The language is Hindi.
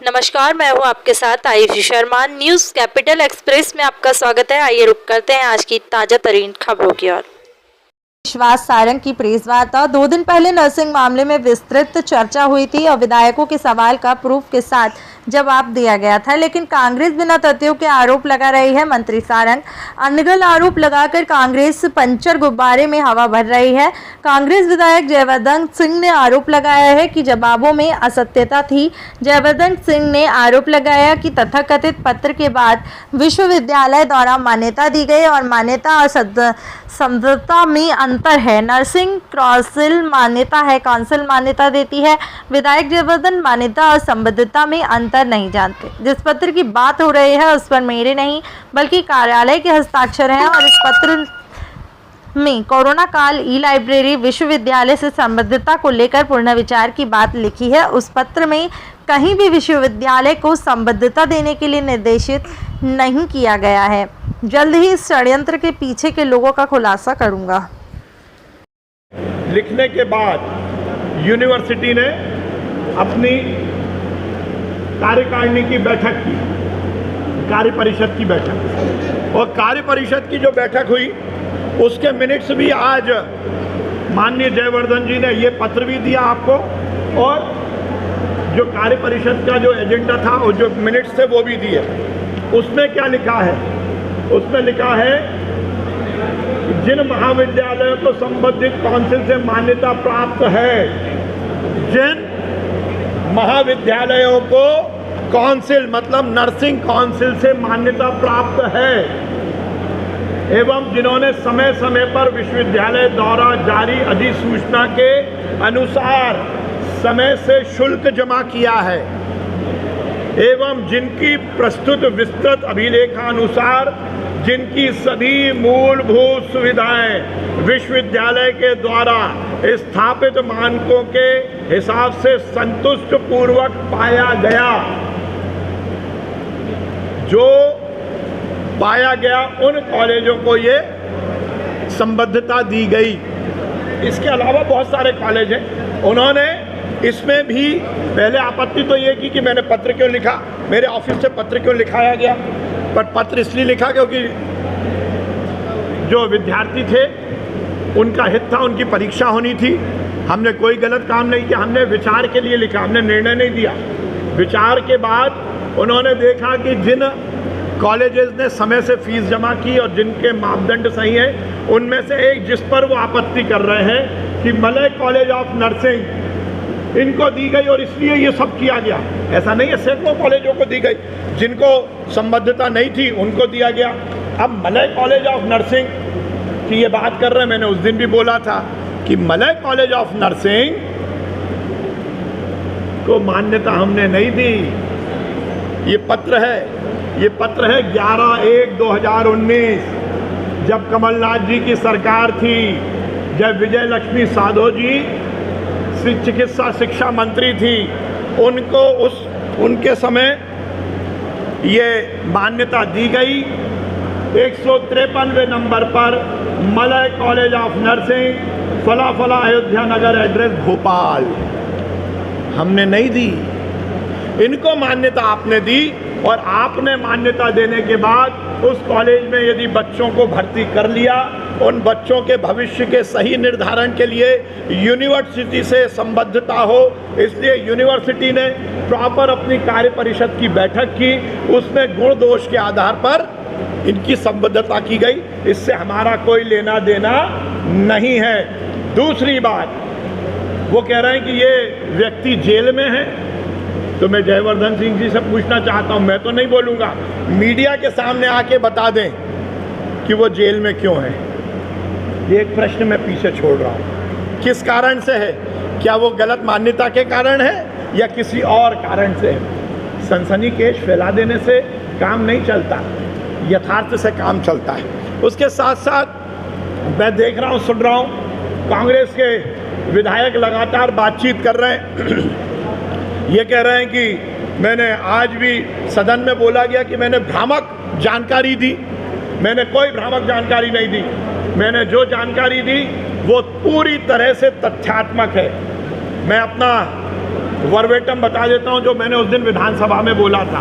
नमस्कार, मैं हूं आपके साथ Ayushi Sharma. News capital express में आपका स्वागत है। आइए रुक करते हैं आज की ताज़ा तरीन खबरों की ओर। विश्वास सारंग की प्रेस वार्ता। 2 दिन पहले नर्सिंग मामले में विस्तृत चर्चा हुई थी और विधायकों के सवाल का प्रूफ के साथ जवाब दिया गया था, लेकिन कांग्रेस बिना तथ्यों के आरोप लगा रही है। मंत्री सारंग अनगढ़ आरोप लगाकर कांग्रेस पंचर गुब्बारे में हवा भर रही है। कांग्रेस विधायक जयवर्धन सिंह ने आरोप लगाया है कि जवाबों में असत्यता थी। जयवर्धन सिंह ने आरोप लगाया कि तथाकथित पत्र के बाद विश्वविद्यालय द्वारा मान्यता दी गई और मान्यता और संबद्धता में अंतर है। नर्सिंग काउंसिल मान्यता है, काउंसिल मान्यता देती है। विधायक जयवर्धन मान्यता और संबद्धता में अंतर नहीं जानते। जिस पत्र की बात हो रही है उस पर मेरे नहीं बल्कि कार्यालय के हस्ताक्षर हैं और इस पत्र में कोरोना काल ई-लाइब्रेरी विश्वविद्यालय से संबद्धता को लेकर पुनर्विचार की बात लिखी है। उस पत्र में कहीं भी विश्वविद्यालय को संबद्धता देने के लिए निर्देशित नहीं किया गया है। जल्द ही इस षड्यंत्र के पीछे के लोगों का खुलासा करूंगा। लिखने के बाद यूनिवर्सिटी ने अपनी कार्यकारिणी की बैठक की, कार्य परिषद की बैठक, और कार्य परिषद की जो बैठक हुई उसके मिनट्स भी आज माननीय जयवर्धन जी ने ये पत्र भी दिया आपको, और जो कार्य परिषद का जो एजेंडा था और जो मिनट्स थे वो भी दिए। उसमें क्या लिखा है? उसमें लिखा है जिन महाविद्यालयों को संबंधित काउंसिल से मान्यता प्राप्त है, जिन महाविद्यालयों को काउंसिल मतलब नर्सिंग काउंसिल से मान्यता प्राप्त है एवं जिन्होंने समय समय पर विश्वविद्यालय द्वारा जारी अधिसूचना के अनुसार समय से शुल्क जमा किया है एवं जिनकी प्रस्तुत विस्तृत अभिलेखानुसार जिनकी सभी मूलभूत सुविधाएं विश्वविद्यालय के द्वारा स्थापित मानकों के हिसाब से संतुष्ट पूर्वक पाया गया, जो पाया गया उन कॉलेजों को ये संबद्धता दी गई। इसके अलावा बहुत सारे कॉलेज हैं। उन्होंने इसमें भी पहले आपत्ति तो ये की कि मैंने पत्र क्यों लिखा, मेरे ऑफिस से पत्र क्यों लिखाया गया, पर पत्र इसलिए लिखा क्योंकि जो विद्यार्थी थे उनका हित था, उनकी परीक्षा होनी थी। हमने कोई गलत काम नहीं किया, हमने विचार के लिए लिखा, हमने निर्णय नहीं दिया। विचार के बाद उन्होंने देखा कि जिन कॉलेजेस ने समय से फीस जमा की और जिनके मापदंड सही हैं, उनमें से एक जिस पर वो आपत्ति कर रहे हैं कि मलय कॉलेज ऑफ नर्सिंग इनको दी गई और इसलिए ये सब किया गया। ऐसा नहीं है, सैकड़ों कॉलेजों को दी गई, जिनको संबद्धता नहीं थी उनको दिया गया। अब मलय कॉलेज ऑफ नर्सिंग की ये बात कर रहे हैं, मैंने उस दिन भी बोला था कि मलय कॉलेज ऑफ नर्सिंग को मान्यता हमने नहीं दी। ये पत्र है, ये पत्र है 11/1/2019, जब कमलनाथ जी की सरकार थी, जब विजय लक्ष्मी साधो जी चिकित्सा शिक्षा मंत्री थी, उनको उनके समय ये मान्यता दी गई। 153वें नंबर पर मलय कॉलेज ऑफ नर्सिंग, फला फला अयोध्या नगर, एड्रेस भोपाल। हमने नहीं दी, इनको मान्यता आपने दी, और आपने मान्यता देने के बाद उस कॉलेज में यदि बच्चों को भर्ती कर लिया, उन बच्चों के भविष्य के सही निर्धारण के लिए यूनिवर्सिटी से संबद्धता हो, इसलिए यूनिवर्सिटी ने प्रॉपर अपनी कार्य परिषद की बैठक की, उसमें गुण दोष के आधार पर इनकी संबद्धता की गई। इससे हमारा कोई लेना देना नहीं है। दूसरी बात, वो कह रहे हैं कि ये व्यक्ति जेल में है, तो मैं जयवर्धन सिंह जी से पूछना चाहता हूं, मैं तो नहीं बोलूँगा, मीडिया के सामने आके बता दें कि वो जेल में क्यों है। ये एक प्रश्न मैं पीछे छोड़ रहा हूँ। किस कारण से है? क्या वो गलत मान्यता के कारण है या किसी और कारण से है? सनसनीखेज फैला देने से काम नहीं चलता, यथार्थ से काम चलता है। उसके साथ साथ मैं देख रहा हूँ, सुन रहा हूँ, कांग्रेस के विधायक लगातार बातचीत कर रहे हैं। ये कह रहे हैं कि मैंने आज भी सदन में बोला गया कि मैंने भ्रामक जानकारी दी। मैंने कोई भ्रामक जानकारी नहीं दी। मैंने जो जानकारी दी वो पूरी तरह से तथ्यात्मक है। मैं अपना वर्बेटम बता देता हूं जो मैंने उस दिन विधानसभा में बोला था।